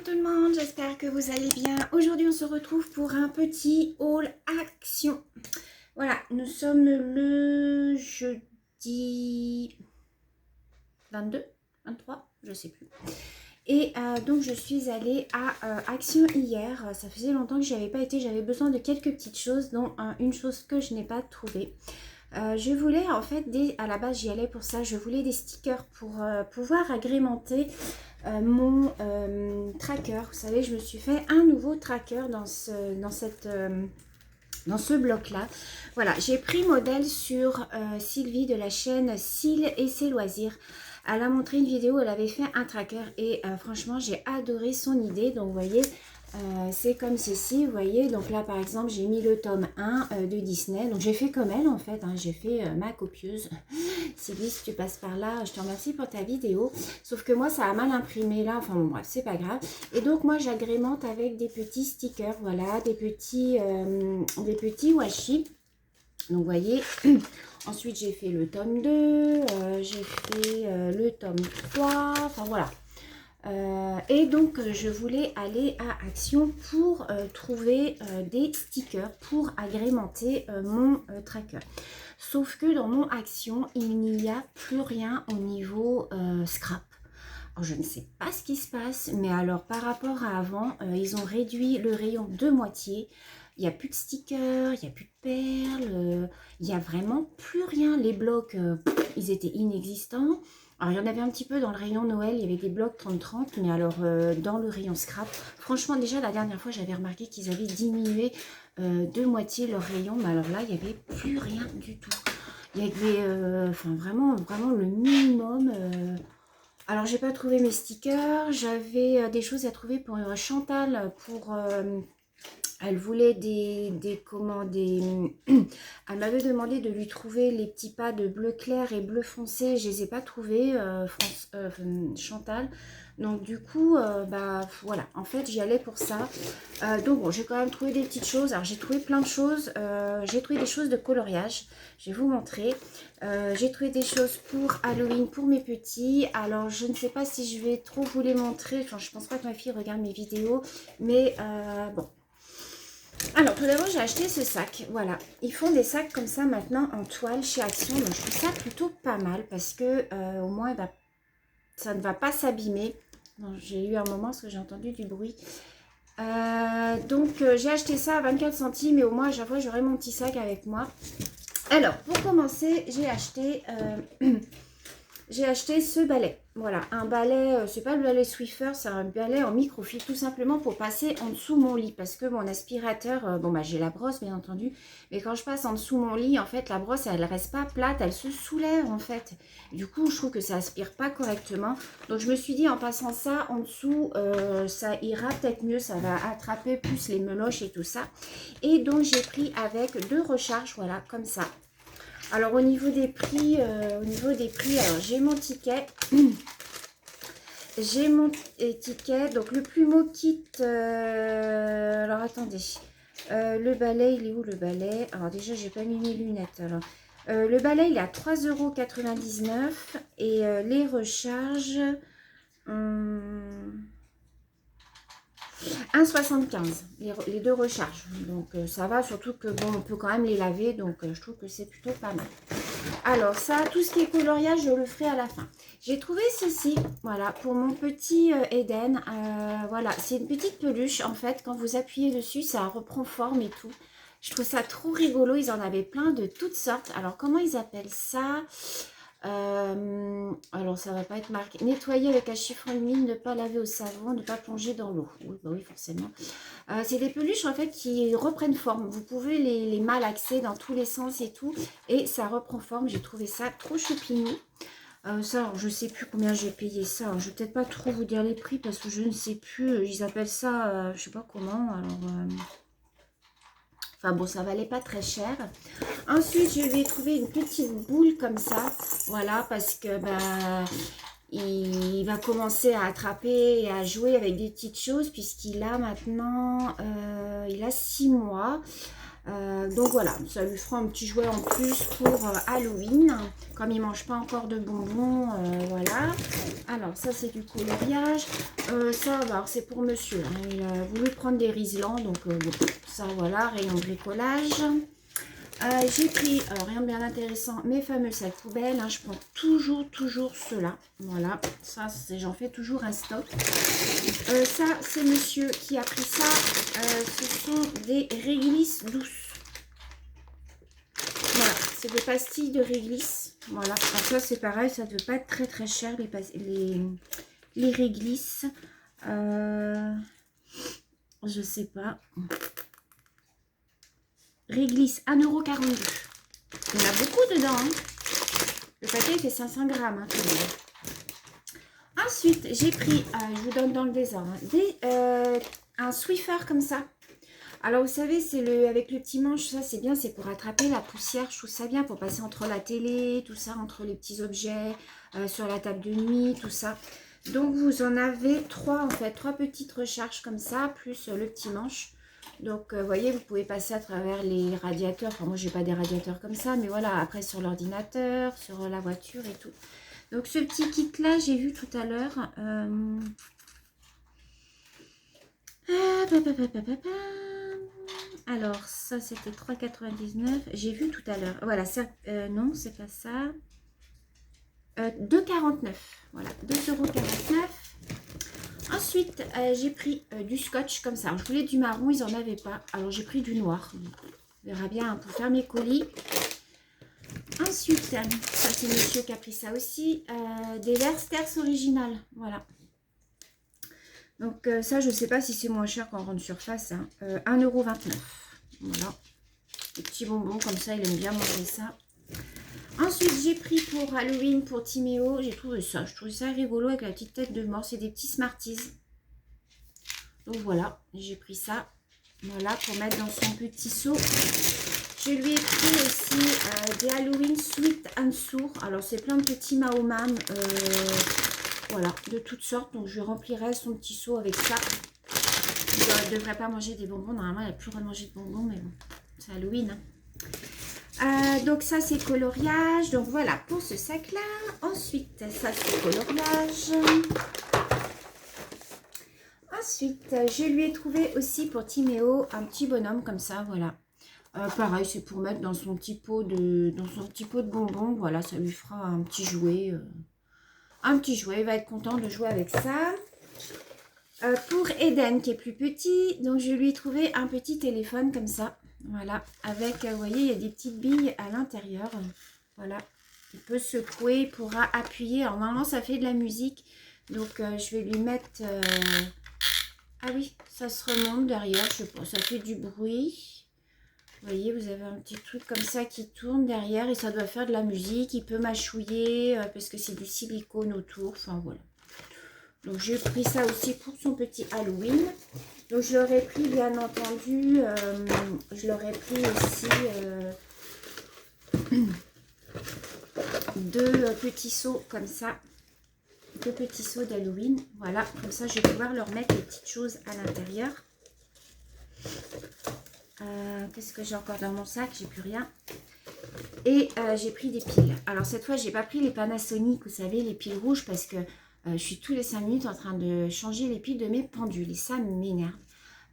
tout le monde, j'espère que vous allez bien. Aujourd'hui on se retrouve pour un petit haul action. Voilà, nous sommes le jeudi 22, 23, je sais plus. Et donc je suis allée à Action hier. Ça faisait longtemps que je n'y avais pas été, j'avais besoin de quelques petites choses, dont une chose que je n'ai pas trouvée. Je voulais en fait, à la base j'y allais pour ça, je voulais des stickers pour pouvoir agrémenter mon tracker. Vous savez, je me suis fait un nouveau tracker dans ce bloc là. Voilà, j'ai pris modèle sur Sylvie de la chaîne Cils et ses loisirs. Elle a montré une vidéo, elle avait fait un tracker et franchement j'ai adoré son idée. Donc vous voyez, c'est comme ceci, vous voyez. Donc là par exemple j'ai mis le tome 1 de Disney. Donc j'ai fait comme elle en fait, hein, j'ai fait ma copieuse. Sylvie, si tu passes par là, je te remercie pour ta vidéo. Sauf que moi ça a mal imprimé là, enfin bon bref, c'est pas grave. Et donc moi j'agrémente avec des petits stickers, voilà, des petits washi. Donc vous voyez, ensuite j'ai fait le tome 2, j'ai fait le tome 3, enfin voilà. Et donc je voulais aller à Action pour trouver des stickers pour agrémenter mon tracker. Sauf que dans mon Action, il n'y a plus rien au niveau scrap. Alors, je ne sais pas ce qui se passe, mais alors par rapport à avant, ils ont réduit le rayon de moitié. Il n'y a plus de stickers, il n'y a plus de perles, il n'y a vraiment plus rien. Les blocs, ils étaient inexistants. Alors, il y en avait un petit peu dans le rayon Noël, il y avait des blocs 30-30, mais alors dans le rayon scrap, franchement, déjà la dernière fois, j'avais remarqué qu'ils avaient diminué de moitié leur rayon, mais alors là, il n'y avait plus rien du tout. Il y avait enfin, vraiment le minimum. Alors, j'ai pas trouvé mes stickers, j'avais des choses à trouver pour Chantal, pour... elle voulait elle m'avait demandé de lui trouver les petits pads de bleu clair et bleu foncé. Je les ai pas trouvés, Chantal. Donc du coup, bah voilà, en fait j'y allais pour ça. Donc bon, j'ai quand même trouvé des petites choses. Alors j'ai trouvé plein de choses. J'ai trouvé des choses de coloriage. Je vais vous montrer. J'ai trouvé des choses pour Halloween pour mes petits. Alors je ne sais pas si je vais trop vous les montrer. Enfin, je pense pas que ma fille regarde mes vidéos. Mais bon. Alors, tout d'abord, j'ai acheté ce sac. Voilà, ils font des sacs comme ça maintenant en toile chez Action. Donc, je trouve ça plutôt pas mal parce que au moins, ça ne va pas s'abîmer. J'ai eu un moment parce que j'ai entendu du bruit. Donc, j'ai acheté ça à 24 centimes et au moins, à chaque fois, j'aurai mon petit sac avec moi. Alors, pour commencer, j'ai acheté... j'ai acheté ce balai. Voilà, un balai, c'est pas le balai Swiffer, c'est un balai en microfibre, tout simplement pour passer en dessous mon lit. Parce que mon aspirateur, bon bah j'ai la brosse bien entendu, mais quand je passe en dessous mon lit, en fait la brosse elle reste pas plate, elle se soulève en fait. Du coup je trouve que ça aspire pas correctement. Donc je me suis dit en passant ça en dessous, ça ira peut-être mieux, ça va attraper plus les meloches et tout ça. Et donc j'ai pris avec 2 recharges, voilà, comme ça. Alors au niveau des prix, alors j'ai mon ticket. J'ai mon ticket. Donc le Plumeau kit. Alors attendez. Le balai, il est où le balai? Alors déjà, j'ai pas mis mes lunettes. Alors le balai, il est à 3,99 € et les recharges. 1,75 les 2 recharges. Donc ça va, surtout que bon, on peut quand même les laver. Donc je trouve que c'est plutôt pas mal. Alors ça, tout ce qui est coloriage, je le ferai à la fin. J'ai trouvé ceci, voilà, pour mon petit Eden. Voilà, c'est une petite peluche. En fait, quand vous appuyez dessus, ça reprend forme et tout. Je trouve ça trop rigolo. Ils en avaient plein de toutes sortes. Alors, comment ils appellent ça? Alors, ça va pas être marqué. Nettoyer avec un chiffon humide, ne pas laver au savon, ne pas plonger dans l'eau. Oui, bah oui, forcément. C'est des peluches en fait qui reprennent forme. Vous pouvez les malaxer dans tous les sens et tout. Et ça reprend forme. J'ai trouvé ça trop choupinou. Ça, alors, je sais plus combien j'ai payé ça. Alors, je vais peut-être pas trop vous dire les prix parce que je ne sais plus. Ils appellent ça, je sais pas comment. Alors, enfin bon, ça valait pas très cher. Ensuite, je vais trouver une petite boule comme ça. Voilà, parce que bah, il va commencer à attraper et à jouer avec des petites choses puisqu'il a maintenant, il a 6 mois. Donc voilà, ça lui fera un petit jouet en plus pour Halloween. Comme il ne mange pas encore de bonbons, voilà. Alors ça c'est du coloriage. Ça, alors c'est pour monsieur. Hein. Il a voulu prendre des riselants, donc bon, ça voilà, rayon bricolage. J'ai pris, rien de bien intéressant, mes fameux sacs poubelles. Hein, je prends toujours ceux-là. Voilà, ça j'en fais toujours un stock. Ça, c'est monsieur qui a pris ça. Ce sont des réglisses douces. Voilà, c'est des pastilles de réglisse. Voilà, alors ça c'est pareil, ça ne doit pas être très cher les réglisses. Je sais pas. Réglisse 1,42 €. Il y en a beaucoup dedans. Hein. Le paquet fait 500 grammes. Hein, ensuite, j'ai pris, je vous donne dans le désordre, un Swiffer comme ça. Alors, vous savez, c'est avec le petit manche, ça c'est bien, c'est pour attraper la poussière. Je trouve ça bien pour passer entre la télé, tout ça, entre les petits objets, sur la table de nuit, tout ça. Donc, vous en avez 3 en fait, 3 petites recharges comme ça, plus le petit manche. Donc, vous voyez, vous pouvez passer à travers les radiateurs. Enfin, moi, j'ai pas des radiateurs comme ça, mais voilà, après sur l'ordinateur, sur la voiture et tout. Donc, ce petit kit-là, j'ai vu tout à l'heure. Alors, ça, c'était 3,99 €. J'ai vu tout à l'heure. Voilà, ça, non, c'est pas ça. 2,49 €. Voilà, 2,49 €. Ensuite, j'ai pris du scotch comme ça. Alors, je voulais du marron, ils n'en avaient pas. Alors, j'ai pris du noir. On verra bien hein, pour faire mes colis. Ensuite, ça, c'est monsieur qui a pris ça aussi. Des Versters originales. Voilà. Donc, ça, je ne sais pas si c'est moins cher qu'en grande surface. Hein. 1,29 €. Voilà. Des petits bonbons comme ça, il aime bien manger ça. Ensuite, j'ai pris pour Halloween, pour Timéo, j'ai trouvé ça. Je trouvais ça rigolo avec la petite tête de mort. C'est des petits Smarties. Donc voilà, j'ai pris ça. Voilà, pour mettre dans son petit seau. Je lui ai pris aussi des Halloween Sweet and Sour. Alors, c'est plein de petits Mahomam. Voilà, de toutes sortes. Donc, je remplirai son petit seau avec ça. Il ne devrait pas manger des bonbons. Normalement, il n'a plus le droit de manger de bonbons. Mais bon, c'est Halloween. Hein. Donc ça c'est coloriage, donc voilà pour ce sac là. Ensuite ça c'est coloriage. Ensuite je lui ai trouvé aussi pour Timéo un petit bonhomme comme ça, voilà. Pareil, c'est pour mettre dans son petit pot de bonbons. Voilà, ça lui fera un petit jouet. Il va être content de jouer avec ça. Pour Eden qui est plus petit, donc je lui ai trouvé un petit téléphone comme ça. Voilà, avec, vous voyez, il y a des petites billes à l'intérieur. Voilà, il peut secouer, il pourra appuyer. Alors, normalement, ça fait de la musique. Donc, je vais lui mettre... Ah oui, ça se remonte derrière, je sais pas, ça fait du bruit. Vous voyez, vous avez un petit truc comme ça qui tourne derrière et ça doit faire de la musique. Il peut mâchouiller parce que c'est du silicone autour. Enfin, voilà. Donc, j'ai pris ça aussi pour son petit Halloween. Donc, je l'aurais pris, bien entendu, je l'aurais pris aussi 2 petits seaux comme ça. 2 petits seaux d'Halloween. Voilà, comme ça, je vais pouvoir leur mettre les petites choses à l'intérieur. Qu'est-ce que j'ai encore dans mon sac? J'ai plus rien. Et j'ai pris des piles. Alors, cette fois, j'ai pas pris les Panasonic, vous savez, les piles rouges, parce que je suis tous les 5 minutes en train de changer les piles de mes pendules et ça m'énerve.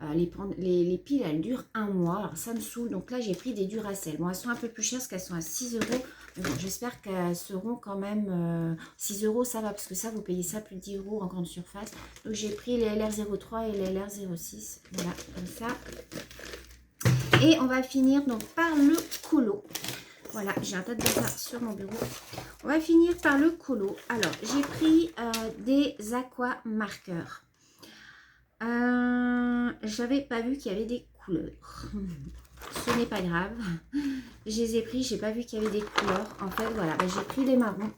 Les piles, elles durent 1 mois, alors ça me saoule. Donc là, j'ai pris des Duracell. Bon, elles sont un peu plus chères parce qu'elles sont à 6 €. Mais bon, j'espère qu'elles seront quand même 6 €, ça va, parce que ça, vous payez ça plus de 10 € en grande surface. Donc j'ai pris les LR03 et les LR06. Voilà, comme ça. Et on va finir donc par le colo. Voilà, j'ai un tas de bazar sur mon bureau. On va finir par le colo. Alors, j'ai pris des aqua marqueurs. J'avais pas vu qu'il y avait des couleurs. Ce n'est pas grave. Je les ai pris, j'ai pas vu qu'il y avait des couleurs. En fait, voilà, j'ai pris des marrons.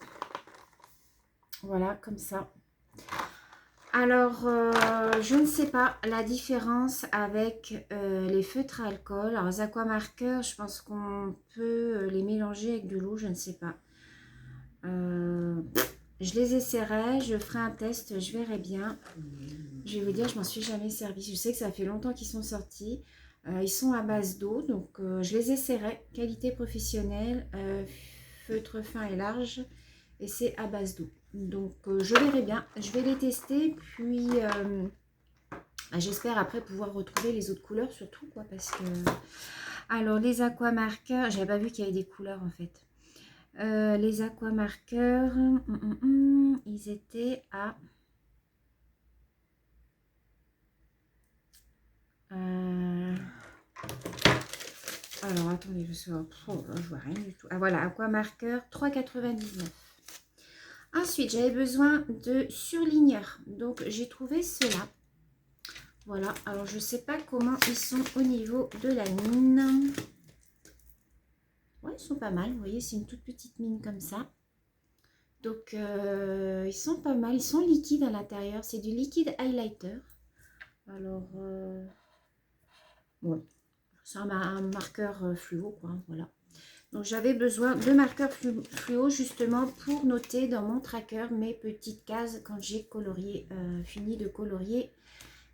Voilà, comme ça. Alors, je ne sais pas la différence avec les feutres à alcool. Alors, les aquamarqueurs, je pense qu'on peut les mélanger avec de l'eau, je ne sais pas. Je les essaierai, je ferai un test, je verrai bien. Je vais vous dire, je m'en suis jamais servi. Je sais que ça fait longtemps qu'ils sont sortis. Ils sont à base d'eau, donc je les essaierai. Qualité professionnelle, feutre fin et large, et c'est à base d'eau. Donc je verrai bien, je vais les tester, puis j'espère après pouvoir retrouver les autres couleurs surtout, quoi, parce que... Alors les aquamarqueurs, j'avais pas vu qu'il y avait des couleurs en fait. Les aquamarqueurs, ils étaient à... Alors, attendez, je vois rien du tout. Ah, voilà, aquamarqueur, 3,99. Ensuite, j'avais besoin de surligneurs. Donc, j'ai trouvé ceux-là. Voilà, alors je sais pas comment ils sont au niveau de la mine. Ouais, ils sont pas mal. Vous voyez, c'est une toute petite mine comme ça. Donc, ils sont pas mal. Ils sont liquides à l'intérieur. C'est du liquide highlighter. Alors, ouais. C'est un marqueur fluo, quoi. Voilà. Donc, j'avais besoin de marqueurs fluo justement pour noter dans mon tracker mes petites cases quand j'ai colorié, fini de colorier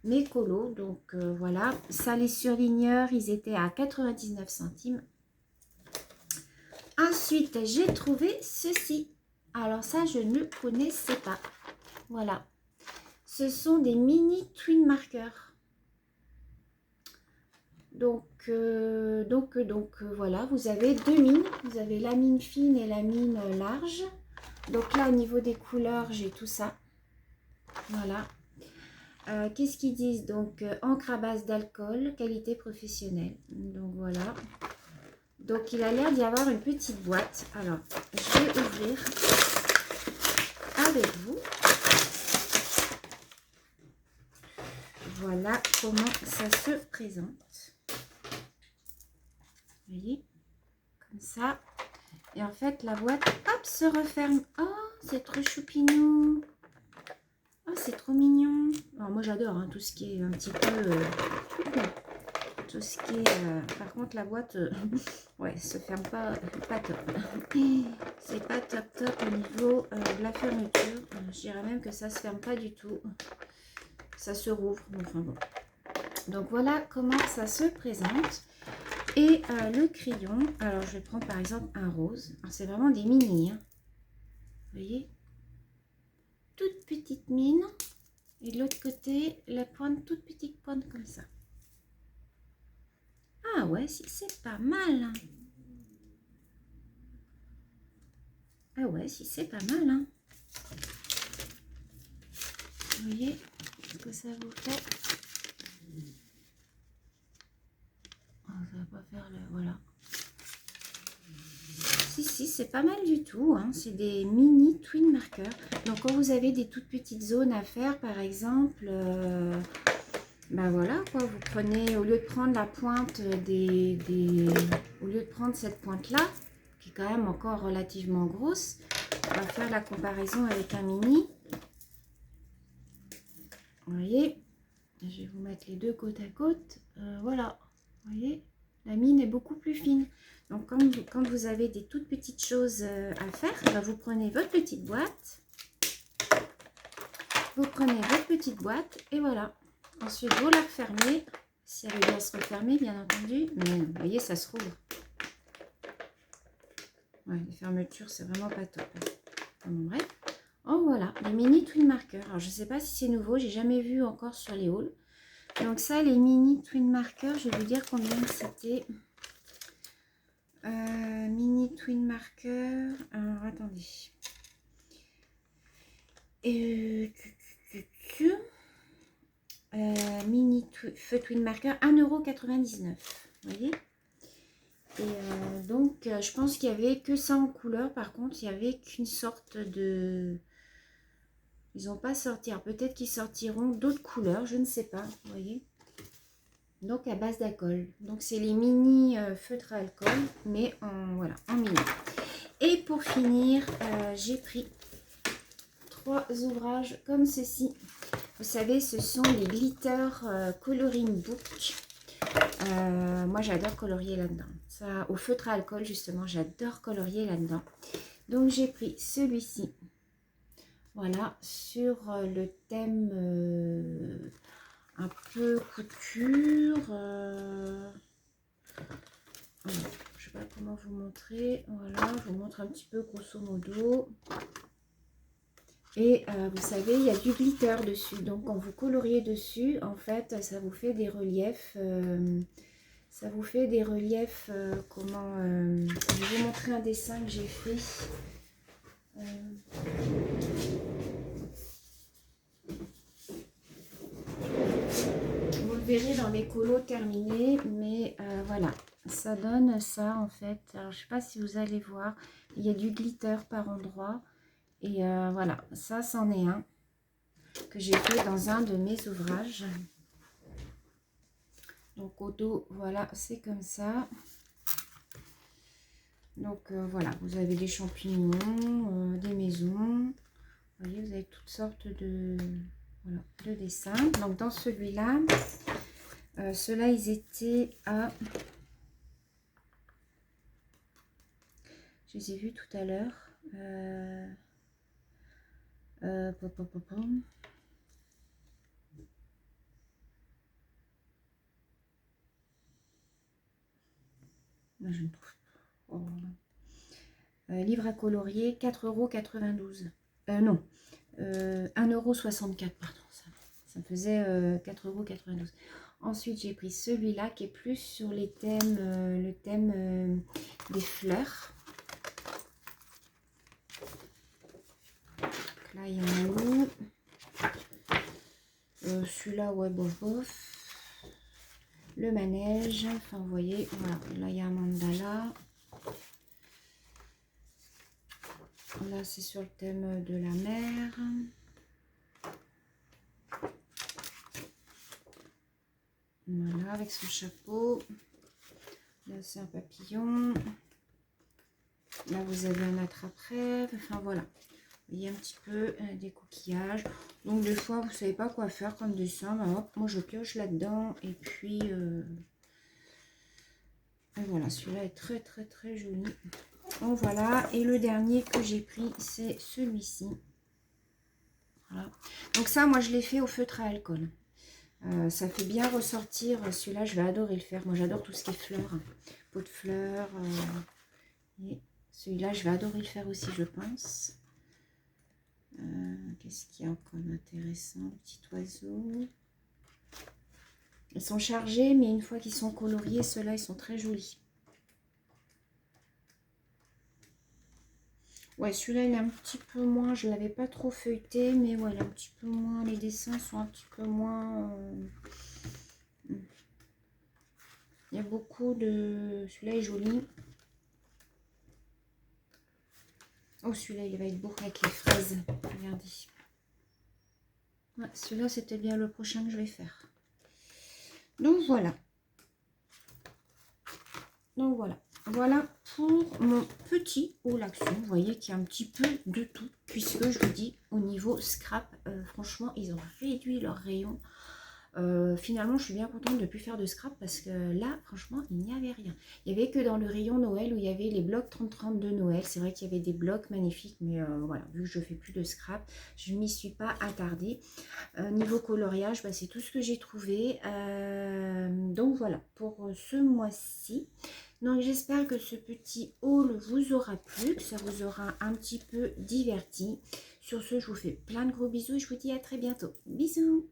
mes colos. Donc, voilà. Ça, les surligneurs, ils étaient à 99 centimes. Ensuite, j'ai trouvé ceci. Alors, ça, je ne connaissais pas. Voilà. Ce sont des mini twin marqueurs. Donc, voilà, vous avez deux mines. Vous avez la mine fine et la mine large. Donc là, au niveau des couleurs, j'ai tout ça. Voilà. Qu'est-ce qu'ils disent? Donc, encre à base d'alcool, qualité professionnelle. Donc, voilà. Donc, il a l'air d'y avoir une petite boîte. Alors, je vais ouvrir avec vous. Voilà comment ça se présente. Vous voyez, comme ça. Et en fait, la boîte, hop, se referme. Oh, c'est trop choupinou. Oh, c'est trop mignon. Alors, moi, j'adore hein, tout ce qui est un petit peu... tout ce qui est... par contre, la boîte, ouais, se ferme pas top. C'est pas top au niveau de la fermeture. Je dirais même que ça se ferme pas du tout. Ça se rouvre. Enfin bon. Donc, voilà comment ça se présente. Et le crayon, alors je vais prendre par exemple un rose. C'est vraiment des mini. Hein. Vous voyez? Toute petite mine. Et de l'autre côté, la pointe, toute petite pointe comme ça. Ah ouais, si c'est pas mal. Hein. Ah ouais, si c'est pas mal. Hein. Vous voyez ce que ça vous fait? Oh, ça va pas faire le... Voilà. Si, c'est pas mal du tout. Hein. C'est des mini twin marqueurs. Donc, quand vous avez des toutes petites zones à faire, par exemple, ben voilà, quoi. Vous prenez, au lieu de prendre la pointe au lieu de prendre cette pointe-là, qui est quand même encore relativement grosse, on va faire la comparaison avec un mini. Vous voyez, je vais vous mettre les deux côte à côte. Voilà, vous voyez, la mine est beaucoup plus fine. Donc, quand vous avez des toutes petites choses à faire, ben vous prenez votre petite boîte. Vous prenez votre petite boîte et voilà. Ensuite, vous la refermez. Si elle veut bien se refermer, bien entendu. Mais vous voyez, ça se rouvre. Ouais, les fermetures, c'est vraiment pas top. Bon, bref. Oh, voilà, les mini twin marqueurs. Alors, je ne sais pas si c'est nouveau. J'ai jamais vu encore sur les hauls. Donc, ça, les mini twin marqueurs, je vais vous dire combien c'était. Mini twin marqueur. Alors, attendez. Mini feu twin marqueur 1,99 €. Vous voyez? Et donc, je pense qu'il n'y avait que ça en couleur. Par contre, il n'y avait qu'une sorte de... Ils n'ont pas sorti. Peut-être qu'ils sortiront d'autres couleurs. Je ne sais pas. Vous voyez? Donc, à base d'alcool. Donc, c'est les mini feutres à alcool. Mais voilà, en mini. Et pour finir, j'ai pris 3 ouvrages comme ceci. Vous savez, ce sont les glitter coloring book. Moi, j'adore colorier là-dedans. Ça, au feutre à alcool, justement, j'adore colorier là-dedans. Donc, j'ai pris celui-ci. Voilà, sur le thème un peu couture. Je sais pas comment vous montrer. Voilà, je vous montre un petit peu grosso modo. Et vous savez, il y a du glitter dessus. Donc quand vous coloriez dessus, en fait, ça vous fait des reliefs. Ça vous fait des reliefs. Comment je vais vous montrer un dessin que j'ai fait. Vous le verrez dans mes colos terminés, mais voilà, ça donne ça en fait. Alors je sais pas si vous allez voir, il y a du glitter par endroit et voilà, ça c'en est un que j'ai fait dans un de mes ouvrages. Donc au dos, voilà, c'est comme ça. Donc voilà, vous avez des champignons, des maisons. Vous voyez, vous avez toutes sortes de, voilà, de dessins. Donc dans celui-là, ceux-là, ils étaient à... Je les ai vus tout à l'heure. Je ne trouve pas. Oh. Livre à colorier, 4,92 €. Non, 1,64 €, pardon. Ça me faisait 4,92 €. Ensuite, j'ai pris celui-là qui est plus sur les thèmes, le thème des fleurs. Donc là, il y en a où celui-là, ouais, bof, bof. Le manège, enfin, vous voyez, voilà. Là, il y a un mandala. Là, c'est sur le thème de la mer. Voilà, avec son chapeau. Là, c'est un papillon. Là, vous avez un attrape-rêve. Enfin, voilà. Vous voyez un petit peu des coquillages. Donc, des fois, vous ne savez pas quoi faire comme dessin. Ben, hop, moi, je pioche là-dedans. Et puis, et voilà. Celui-là est très, très, très joli. Donc, voilà. Et le dernier que j'ai pris, c'est celui-ci. Voilà. Donc, ça, moi, je l'ai fait au feutre à alcool. Ça fait bien ressortir. Celui-là, je vais adorer le faire. Moi, j'adore tout ce qui est fleurs. Pot de fleurs. Et celui-là, je vais adorer le faire aussi, je pense. Qu'est-ce qu'il y a encore d'intéressant? Petit oiseau. Ils sont chargés, mais une fois qu'ils sont coloriés, ceux-là, ils sont très jolis. Ouais, celui-là, il est un petit peu moins... Je ne l'avais pas trop feuilleté, mais ouais, il est un petit peu moins... Les dessins sont un petit peu moins... Il y a beaucoup de... Celui-là est joli. Oh, celui-là, il va être beau avec les fraises. Regardez. Ouais, celui-là, c'était bien le prochain que je vais faire. Donc, voilà. Donc, voilà. Voilà pour mon petit haul action. Vous voyez qu'il y a un petit peu de tout. Puisque, je vous dis, au niveau scrap, franchement, ils ont réduit leur rayon. Finalement, je suis bien contente de ne plus faire de scrap parce que là, franchement, il n'y avait rien. Il n'y avait que dans le rayon Noël où il y avait les blocs 30-30 de Noël. C'est vrai qu'il y avait des blocs magnifiques, mais voilà, vu que je ne fais plus de scrap, je ne m'y suis pas attardée. Niveau coloriage, bah, c'est tout ce que j'ai trouvé. Donc voilà, pour ce mois-ci. Donc j'espère que ce petit haul vous aura plu, que ça vous aura un petit peu diverti. Sur ce, je vous fais plein de gros bisous et je vous dis à très bientôt. Bisous!